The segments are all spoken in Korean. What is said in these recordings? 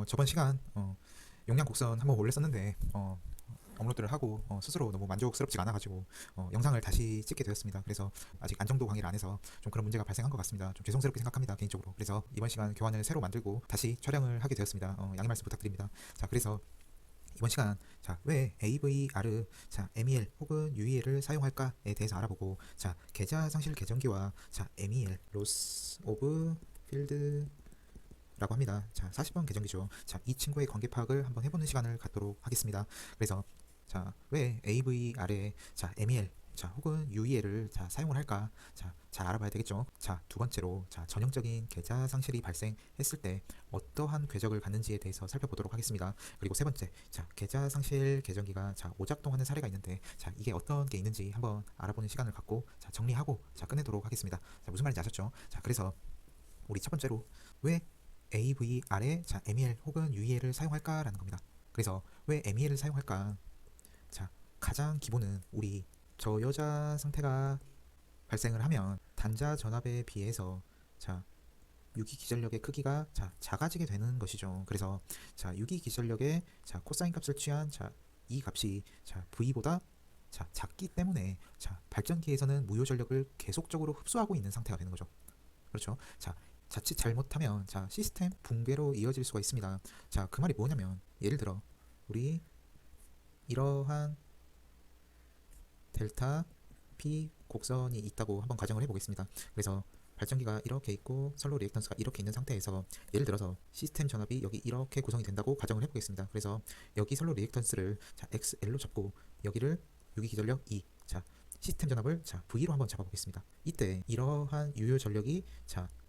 저번 시간 용량 곡선 한번 올렸었는데 업로드를 하고 스스로 너무 만족스럽지가 않아가지고 영상을 다시 찍게 되었습니다. 그래서 아직 안정도 강의를 안 해서 좀 그런 문제가 발생한 것 같습니다. 좀 죄송스럽게 생각합니다, 개인적으로. 그래서 이번 시간 교환을 새로 만들고 다시 촬영을 하게 되었습니다. 양해 말씀 부탁드립니다. 자, 그래서 이번 시간 왜 AVR, MEL 혹은 UEL을 사용할까에 대해서 알아보고, 계좌 상실 계정기와 MEL, Loss of Field 라고 합니다. 40번 계정기죠. 이 친구의 관계 파악을 한번 해보는 시간을 갖도록 하겠습니다. 그래서 왜 AVR에 MEL 혹은 UEL을 사용을 할까? 잘 알아봐야 되겠죠. 두 번째로 전형적인 계좌 상실이 발생했을 때 어떠한 궤적을 갖는지에 대해서 살펴보도록 하겠습니다. 그리고 세 번째, 계좌 상실 계정기가 오작동하는 사례가 있는데 이게 어떤 게 있는지 한번 알아보는 시간을 갖고 정리하고 끝내도록 하겠습니다. 무슨 말인지 아셨죠? 그래서 우리 첫 번째로 왜 AVR에 MEL 혹은 UEL을 사용할까라는 겁니다. 그래서 왜 MEL을 사용할까? 가장 기본은 우리 저 여자 상태가 발생을 하면 단자 전압에 비해서 유기 기전력의 크기가 작아지게 되는 것이죠. 그래서 유기 기전력의 코사인 값을 취한 이 값이 V보다 작기 때문에 발전기에서는 무효 전력을 계속적으로 흡수하고 있는 상태가 되는 거죠. 그렇죠. 자칫 잘못하면 시스템 붕괴로 이어질 수가 있습니다. 그 말이 뭐냐면, 예를 들어 우리 이러한 델타 P 곡선이 있다고 한번 가정을 해보겠습니다. 그래서 발전기가 이렇게 있고 선로 리액턴스가 이렇게 있는 상태에서 예를 들어서 시스템 전압이 여기 이렇게 구성이 된다고 가정을 해보겠습니다. 그래서 여기 선로 리액턴스를 XL로 잡고 여기를 유기 기전력 E, 시스템 전압을 V로 한번 잡아보겠습니다. 이때 이러한 유효 전력이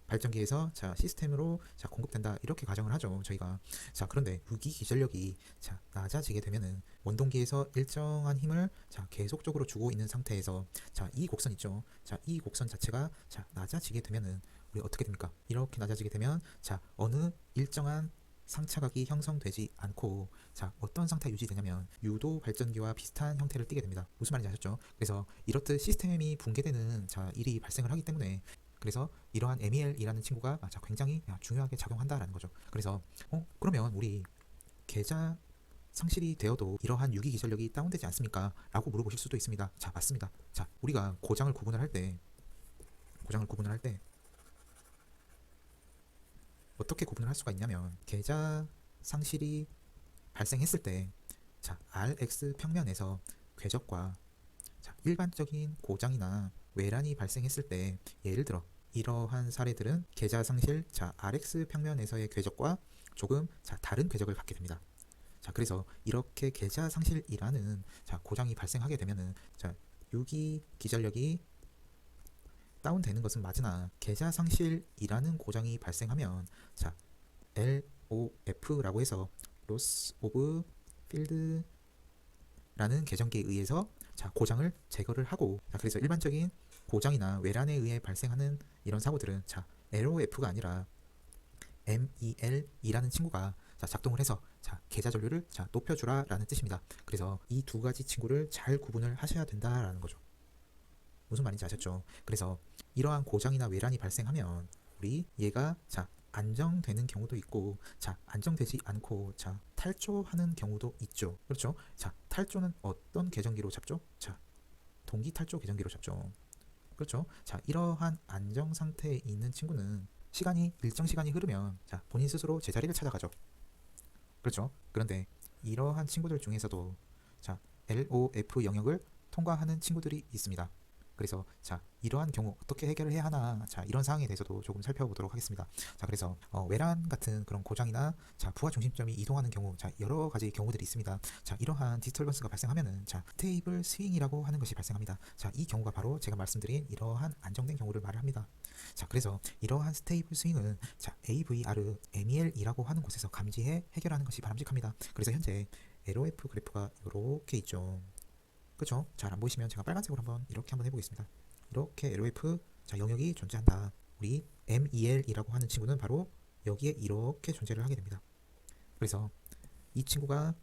발전기에서 시스템으로 공급된다, 이렇게 가정을 하죠, 저희가. 그런데 유기 기전력이 낮아지게 되면은 원동기에서 일정한 힘을 계속적으로 주고 있는 상태에서 이 곡선 있죠. 이 곡선 자체가 낮아지게 되면은 우리 어떻게 됩니까? 이렇게 낮아지게 되면 어느 일정한 상차각이 형성되지 않고 어떤 상태가 유지되냐면 유도 발전기와 비슷한 형태를 띠게 됩니다. 무슨 말인지 아셨죠? 그래서 이렇듯 시스템이 붕괴되는 일이 발생을 하기 때문에, 그래서 이러한 MEL이라는 친구가 굉장히 중요하게 작용한다라는 거죠. 그래서 그러면 우리 계좌 상실이 되어도 이러한 유기 기전력이 다운되지 않습니까? 라고 물어보실 수도 있습니다. 맞습니다. 우리가 고장을 구분을 할 때 어떻게 구분을 할 수가 있냐면, 계좌 상실이 발생했을 때 RX 평면에서 궤적과 일반적인 고장이나 외란이 발생했을 때, 예를 들어 이러한 사례들은 계좌 상실 RX 평면에서의 궤적과 조금 다른 궤적을 갖게 됩니다. 그래서 이렇게 계좌 상실이라는 고장이 발생하게 되면은 유기 기전력이 다운되는 것은 맞으나, 계좌 상실이라는 고장이 발생하면 LOF라고 해서 Loss of Field 라는 계정기에 의해서 고장을 제거를 하고, 그래서 일반적인 고장이나 외란에 의해 발생하는 이런 사고들은 LOF가 아니라 MEL이라는 친구가 작동을 해서 계좌 전류를 높여주라 라는 뜻입니다. 그래서 이 두 가지 친구를 잘 구분을 하셔야 된다라는 거죠. 무슨 말인지 아셨죠? 그래서 이러한 고장이나 외란이 발생하면 우리 얘가 안정되는 경우도 있고 안정되지 않고 탈조하는 경우도 있죠. 그렇죠? 탈조는 어떤 계정기로 잡죠? 동기 탈조 계정기로 잡죠. 그렇죠? 이러한 안정 상태에 있는 친구는 일정 시간이 흐르면 본인 스스로 제자리를 찾아가죠. 그렇죠? 그런데 이러한 친구들 중에서도 LOF 영역을 통과하는 친구들이 있습니다. 그래서 이러한 경우 어떻게 해결을 해야 하나, 이런 사항에 대해서도 조금 살펴보도록 하겠습니다. 그래서 외란 같은 그런 고장이나 부하 중심점이 이동하는 경우, 여러 가지 경우들이 있습니다. 이러한 디스터번스가 발생하면은 스테이블 스윙이라고 하는 것이 발생합니다. 이 경우가 바로 제가 말씀드린 이러한 안정된 경우를 말을 합니다. 그래서 이러한 스테이블 스윙은 AVR, MEL이라고 하는 곳에서 감지해 해결하는 것이 바람직합니다. 그래서 현재 LOF 그래프가 이렇게 있죠. 그쵸? 잘 안 보이시면 제가 빨간색으로 이렇게 한번 해보겠습니다. 이렇게 LOF 영역이 존재한다. 우리 MEL이라고 하는 친구는 바로 여기에 이렇게 존재를 하게 됩니다. 그래서 이 친구가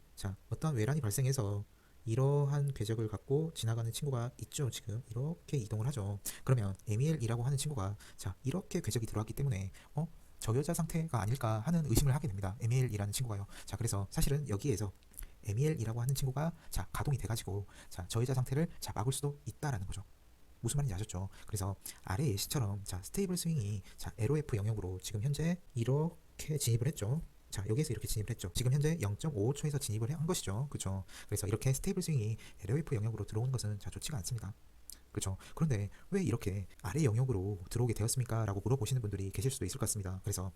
어떤 외란이 발생해서 이러한 궤적을 갖고 지나가는 친구가 있죠. 지금 이렇게 이동을 하죠. 그러면 MEL이라고 하는 친구가 이렇게 궤적이 들어왔기 때문에 저여자 상태가 아닐까 하는 의심을 하게 됩니다. MEL이라는 친구가요. 자, 그래서 사실은 여기에서 MEL이라고 하는 친구가 자 가동이 돼가지고 자 저여자 상태를 자 막을 수도 있다라는 거죠. 무슨 말인지 아셨죠? 그래서 아래 예시처럼 자 스테이블 스윙이 자 LOF 영역으로 지금 현재 이렇게 진입을 했죠. 자 여기에서 이렇게 진입을 했죠. 지금 현재 0.55초에서 진입을 한 것이죠. 그렇죠? 그래서 이렇게 스테이블 스윙이 LOF 영역으로 들어오는 것은 자 좋지가 않습니다. 그렇죠? 그런데 왜 이렇게 아래 영역으로 들어오게 되었습니까? 라고 물어보시는 분들이 계실 수도 있을 것 같습니다. 그래서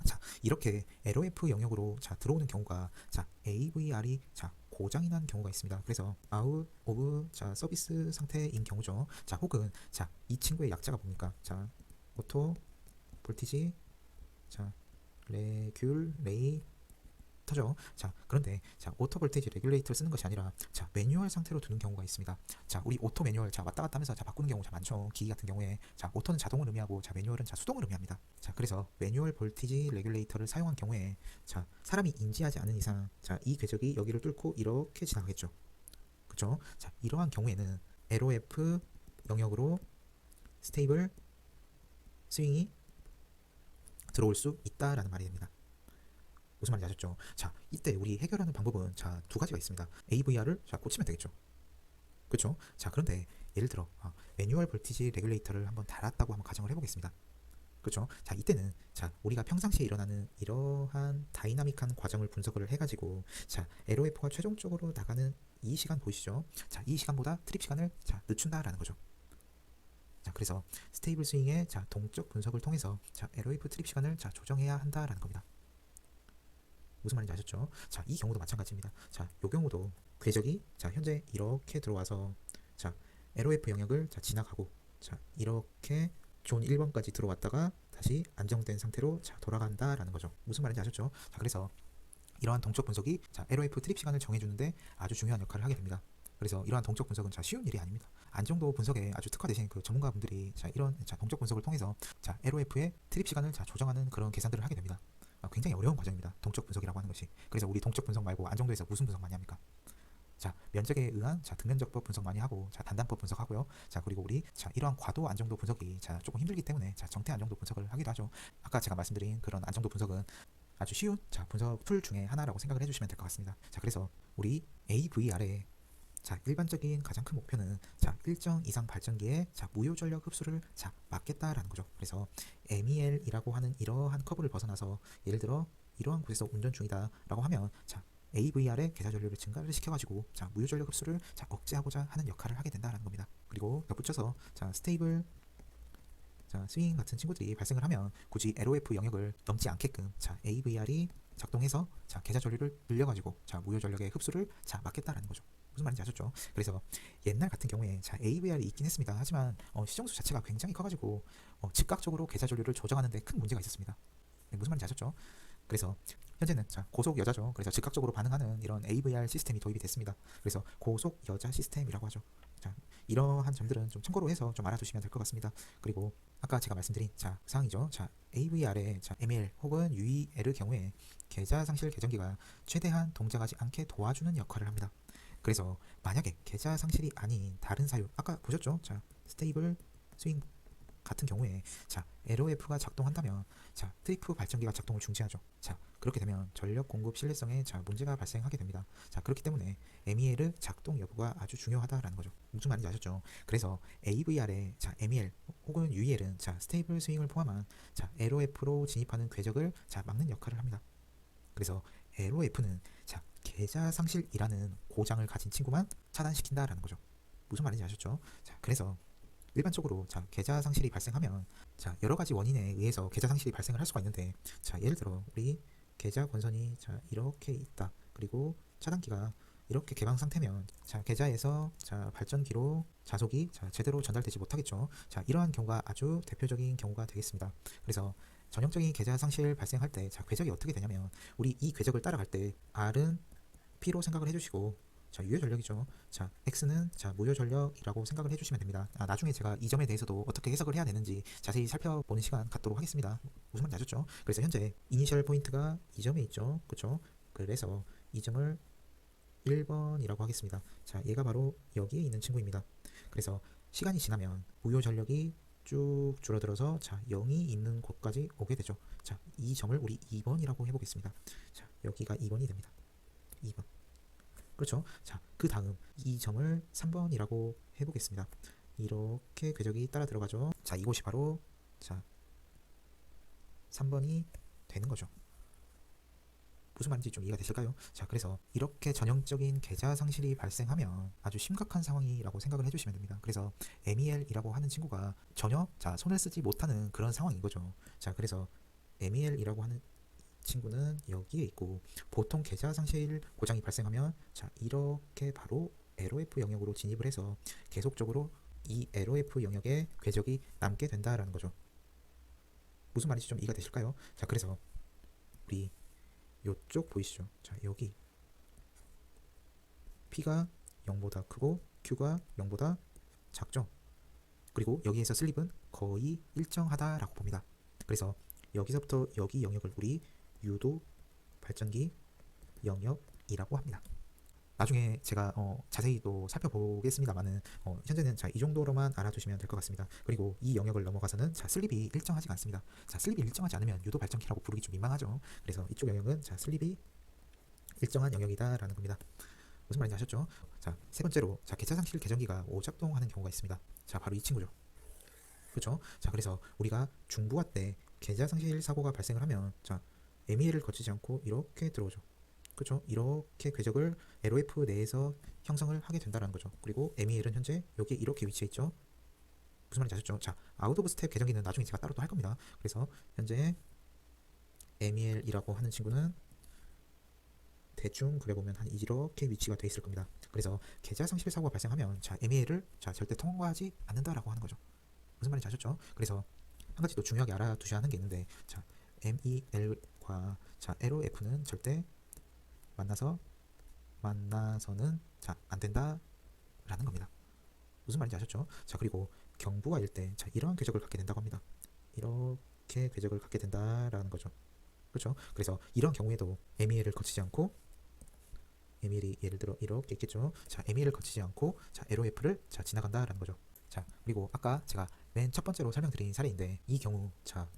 자 이렇게 LOF 영역으로 자 들어오는 경우가 자 AVR이 자 고장이 난 경우가 있습니다. 그래서 아웃 오브 자 서비스 상태인 경우죠. 자 혹은 자 이 친구의 약자가 뭡니까? 자 오토 볼티지 자 레귤레이터죠. 자 그런데 자 오토 볼티지 레귤레이터를 쓰는 것이 아니라 자 매뉴얼 상태로 두는 경우가 있습니다. 자 우리 오토 매뉴얼 자 왔다 갔다 하면서 자 바꾸는 경우가 많죠. 기기 같은 경우에 자 오토는 자동을 의미하고 자 매뉴얼은 자 수동을 의미합니다. 자 그래서 매뉴얼 볼티지 레귤레이터를 사용한 경우에 자 사람이 인지하지 않은 이상 자 이 궤적이 여기를 뚫고 이렇게 지나가겠죠. 그렇죠? 자 이러한 경우에는 LOF 영역으로 스테이블 스윙이 들어올 수 있다라는 말이 됩니다. 무슨 말인지 아셨죠? 자 이때 우리 해결하는 방법은 자 두 가지가 있습니다. AVR을 자 꽂히면 되겠죠. 그렇죠? 자 그런데 예를 들어 매뉴얼 볼티지 레귤레이터를 한번 달았다고 한번 가정을 해보겠습니다. 그렇죠? 자 이때는 자 우리가 평상시에 일어나는 이러한 다이나믹한 과정을 분석을 해가지고 자 LOF가 최종적으로 나가는 이 시간 보이시죠? 자 이 시간보다 트립 시간을 자 늦춘다라는 거죠. 자 그래서 스테이블 스윙의 자 동적 분석을 통해서 자 LOF 트립 시간을 자 조정해야 한다라는 겁니다. 무슨 말인지 아셨죠? 자 이 경우도 마찬가지입니다. 자 요 경우도 궤적이 자 현재 이렇게 들어와서 자 LOF 영역을 자 지나가고 자 이렇게 존 1번까지 들어왔다가 다시 안정된 상태로 자 돌아간다라는 거죠. 무슨 말인지 아셨죠? 자 그래서 이러한 동적 분석이 자 LOF 트립 시간을 정해주는데 아주 중요한 역할을 하게 됩니다. 그래서 이러한 동적 분석은 자 쉬운 일이 아닙니다. 안정도 분석에 아주 특화되신 그 전문가분들이 자 이런 자 동적 분석을 통해서 자 LOF의 트립 시간을 자 조정하는 그런 계산들을 하게 됩니다. 굉장히 어려운 과정입니다. 동적 분석이라고 하는 것이. 그래서 우리 동적 분석 말고 안정도에서 무슨 분석 많이 합니까? 자 면적에 의한 자 등면적법 분석 많이 하고 자 단단법 분석하고요. 자 그리고 우리 자 이러한 과도 안정도 분석이 자 조금 힘들기 때문에 자 정태 안정도 분석을 하기도 하죠. 아까 제가 말씀드린 그런 안정도 분석은 아주 쉬운 자 분석 툴 중에 하나라고 생각을 해주시면 될 것 같습니다. 자 그래서 우리 AVR의 자 일반적인 가장 큰 목표는 자 일정 이상 발전기의 자 무효 전력 흡수를 자 막겠다라는 거죠. 그래서 MEL이라고 하는 이러한 커브를 벗어나서 예를 들어 이러한 곳에서 운전 중이다라고 하면 자 AVR의 계좌 전류를 증가를 시켜가지고 자 무효 전력 흡수를 자 억제하고자 하는 역할을 하게 된다라는 겁니다. 그리고 덧붙여서 자 스테이블 자 스윙 같은 친구들이 발생을 하면 굳이 LOF 영역을 넘지 않게끔 자 AVR이 작동해서 자 계좌 전류를 늘려가지고 자 무효 전력의 흡수를 자 막겠다라는 거죠. 무슨 말인지 아셨죠? 그래서 옛날 같은 경우에 자 AVR이 있긴 했습니다. 하지만 시정수 자체가 굉장히 커가지고 즉각적으로 계좌 전류를 조정하는 데 큰 문제가 있었습니다. 네, 무슨 말인지 아셨죠? 그래서 현재는 자 고속 여자죠. 그래서 즉각적으로 반응하는 이런 AVR 시스템이 도입이 됐습니다. 그래서 고속 여자 시스템이라고 하죠. 자 이러한 점들은 좀 참고로 해서 좀 알아두시면 될 것 같습니다. 그리고 아까 제가 말씀드린 자 사항이죠. 자 AVR의 자 MEL 혹은 UEL의 경우에 계좌 상실 계정기가 최대한 동작하지 않게 도와주는 역할을 합니다. 그래서 만약에 계좌 상실이 아닌 다른 사유 아까 보셨죠? 자 스테이블 스윙 같은 경우에 자 LOF가 작동한다면 자 트리프 발전기가 작동을 중지하죠. 자 그렇게 되면 전력 공급 신뢰성에 자 문제가 발생하게 됩니다. 자 그렇기 때문에 MEL 작동 여부가 아주 중요하다라는 거죠. 무슨 말인지 아셨죠? 그래서 AVR의 자 MEL 혹은 UEL은 자 스테이블 스윙을 포함한 자 LOF로 진입하는 궤적을 자 막는 역할을 합니다. 그래서 LOF는 자 계좌 상실이라는 고장을 가진 친구만 차단시킨다라는 거죠. 무슨 말인지 아셨죠? 자 그래서 일반적으로 자 계좌 상실이 발생하면 자 여러 가지 원인에 의해서 계좌 상실이 발생을 할 수가 있는데 자 예를 들어 우리 계좌 권선이 자 이렇게 있다. 그리고 차단기가 이렇게 개방 상태면 자 계좌에서 자 발전기로 자속이 자 제대로 전달되지 못하겠죠. 자 이러한 경우가 아주 대표적인 경우가 되겠습니다. 그래서 전형적인 계좌 상실 발생할 때 자 궤적이 어떻게 되냐면 우리 이 궤적을 따라갈 때 R은 P로 생각을 해주시고 자 유효 전력이죠. 자 X는 자 무효 전력이라고 생각을 해주시면 됩니다. 나중에 제가 이 점에 대해서도 어떻게 해석을 해야 되는지 자세히 살펴보는 시간 갖도록 하겠습니다. 무슨 말인지 아셨죠? 그래서 현재 이니셜 포인트가 이 점에 있죠. 그렇죠? 그래서 이 점을 1번이라고 하겠습니다. 자 얘가 바로 여기에 있는 친구입니다. 그래서 시간이 지나면 무효 전력이 쭉 줄어들어서 자 0이 있는 곳까지 오게 되죠. 자, 이 점을 우리 2번이라고 해보겠습니다. 자, 여기가 2번이 됩니다. 2번. 그렇죠. 자, 그 다음 이 점을 3번이라고 해보겠습니다. 이렇게 궤적이 따라 들어가죠. 자, 이곳이 바로 자 3번이 되는 거죠. 무슨 말인지 좀 이해가 되실까요? 자, 그래서 이렇게 전형적인 계좌 상실이 발생하면 아주 심각한 상황이라고 생각을 해주시면 됩니다. 그래서 MEL이라고 하는 친구가 전혀 자 손을 쓰지 못하는 그런 상황인 거죠. 자, 그래서 MEL이라고 하는 친구는 여기에 있고, 보통 계좌 상실 고장이 발생하면 자 이렇게 바로 LOF 영역으로 진입을 해서 계속적으로 이 LOF 영역에 궤적이 남게 된다라는 거죠. 무슨 말인지 좀 이해가 되실까요? 자, 그래서 우리 요쪽 보이시죠? 자, 여기 P가 0보다 크고 Q가 0보다 작죠? 그리고 여기에서 슬립은 거의 일정하다라고 봅니다. 그래서 여기서부터 여기 영역을 우리 유도 발전기 영역이라고 합니다. 나중에 제가 자세히 또 살펴보겠습니다만은 현재는 자, 이 정도로만 알아두시면 될 것 같습니다. 그리고 이 영역을 넘어가서는 자, 슬립이 일정하지가 않습니다. 자, 슬립이 일정하지 않으면 유도 발전기라고 부르기 좀 민망하죠. 그래서 이쪽 영역은 자, 슬립이 일정한 영역이다라는 겁니다. 무슨 말인지 아셨죠? 자, 세 번째로 자, 계좌 상실 계정기가 오작동하는 경우가 있습니다. 자, 바로 이 친구죠. 그렇죠? 자, 그래서 우리가 중부화 때 계좌 상실 사고가 발생을 하면 자, MEL을 거치지 않고 이렇게 들어오죠. 그렇죠? 이렇게 궤적을 LOF 내에서 형성을 하게 된다는 거죠. 그리고 MEL은 현재 여기에 이렇게 위치해 있죠. 무슨 말인지 아셨죠? 자, 아웃 오브 스텝 계정기는 나중에 제가 따로 또 할 겁니다. 그래서 현재 MEL이라고 하는 친구는 대충 그려보면 한 이렇게 위치가 돼 있을 겁니다. 그래서 계좌 상실 사고가 발생하면 자, MEL을 자, 절대 통과하지 않는다라고 하는 거죠. 무슨 말인지 아셨죠? 그래서 한 가지 또 중요하게 알아두셔야 하는 게 있는데, 자, MEL과 자, LOF는 절대 만나서는 자, 안 된다라는 겁니다. 무슨 말인지 아셨죠? 자, 그리고 경부화일 때 자, 이러한 궤적을 갖게 된다고 합니다. 이렇게 궤적을 갖게 된다라는 거죠. 그렇죠? 그래서 이런 경우에도 MEL을 거치지 않고 MEL이 예를 들어 이렇게 있겠죠. 자, MEL을 거치지 않고 자, LOF를 자, 지나간다라는 거죠. 자, 그리고 아까 제가 맨 첫 번째로 설명드린 사례인데, 이 경우 자,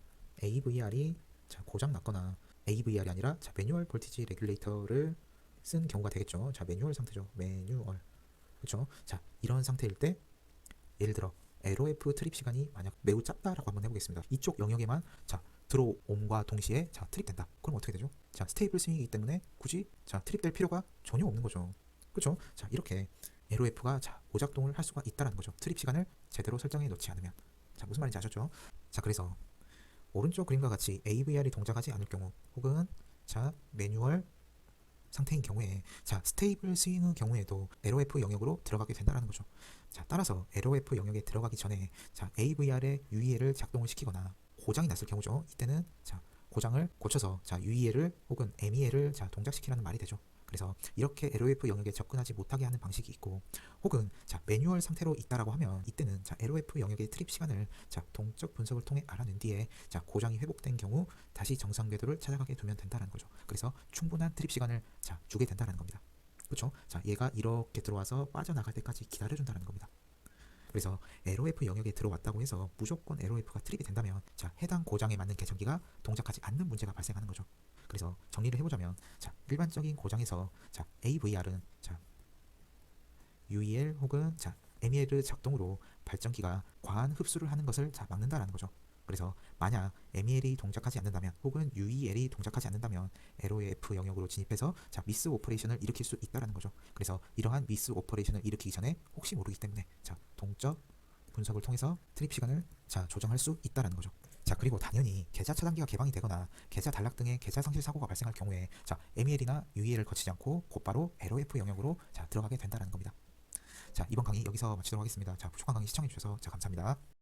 AVR이 자, 고장 났거나 AVR이 아니라 자, 매뉴얼 볼티지 레귤레이터를 쓴 경우가 되겠죠. 자, 매뉴얼 상태죠. 매뉴얼. 그렇죠? 자, 이런 상태일 때 예를 들어 LOF 트립 시간이 만약 매우 짧다라고 한번 해보겠습니다. 이쪽 영역에만 자, 들어옴과 동시에 자, 트립된다. 그럼 어떻게 되죠? 자, 스테이블 스윙이기 때문에 굳이 자, 트립될 필요가 전혀 없는 거죠. 그렇죠? 자, 이렇게 LOF가 자, 오작동을 할 수가 있다는 거죠. 트립 시간을 제대로 설정해 놓지 않으면. 자, 무슨 말인지 아셨죠? 자, 그래서 오른쪽 그림과 같이 AVR이 동작하지 않을 경우, 혹은 자, 매뉴얼 상태인 경우에 자, 스테이블 스윙의 경우에도 LOF 영역으로 들어가게 된다는 거죠. 자, 따라서 LOF 영역에 들어가기 전에 자, AVR의 UEL을 작동을 시키거나 고장이 났을 경우죠. 이때는 자, 고장을 고쳐서 자, UEL을 혹은 MEL을 자, 동작시키라는 말이 되죠. 그래서 이렇게 LOF 영역에 접근하지 못하게 하는 방식이 있고, 혹은 자, 매뉴얼 상태로 있다라고 하면 이때는 자, LOF 영역의 트립 시간을 자, 동적 분석을 통해 알아낸 뒤에 자, 고장이 회복된 경우 다시 정상 궤도를 찾아가게 두면 된다는 거죠. 그래서 충분한 트립 시간을 자, 주게 된다는 겁니다. 그렇죠? 자, 얘가 이렇게 들어와서 빠져나갈 때까지 기다려준다는 겁니다. 그래서 LOF 영역에 들어왔다고 해서 무조건 LOF가 트립이 된다면 자, 해당 고장에 맞는 계정기가 동작하지 않는 문제가 발생하는 거죠. 그래서 정리를 해보자면 자, 일반적인 고장에서 자, AVR은 자, UEL 혹은 자, MEL 작동으로 발전기가 과한 흡수를 하는 것을 자, 막는다라는 거죠. 그래서 만약 MEL이 동작하지 않는다면 혹은 UEL이 동작하지 않는다면 LOF 영역으로 진입해서 자, 미스 오퍼레이션을 일으킬 수 있다라는 거죠. 그래서 이러한 미스 오퍼레이션을 일으키기 전에 혹시 모르기 때문에 자, 동적 분석을 통해서 트립 시간을 자, 조정할 수 있다라는 거죠. 자, 그리고 당연히 계좌 차단기가 개방이 되거나 계좌 단락 등의 계좌 상실 사고가 발생할 경우에 자, MEL이나 UEL을 거치지 않고 곧바로 LOF 영역으로 자, 들어가게 된다는 겁니다. 자, 이번 강의 여기서 마치도록 하겠습니다. 자, 부족한 강의 시청해주셔서 자, 감사합니다.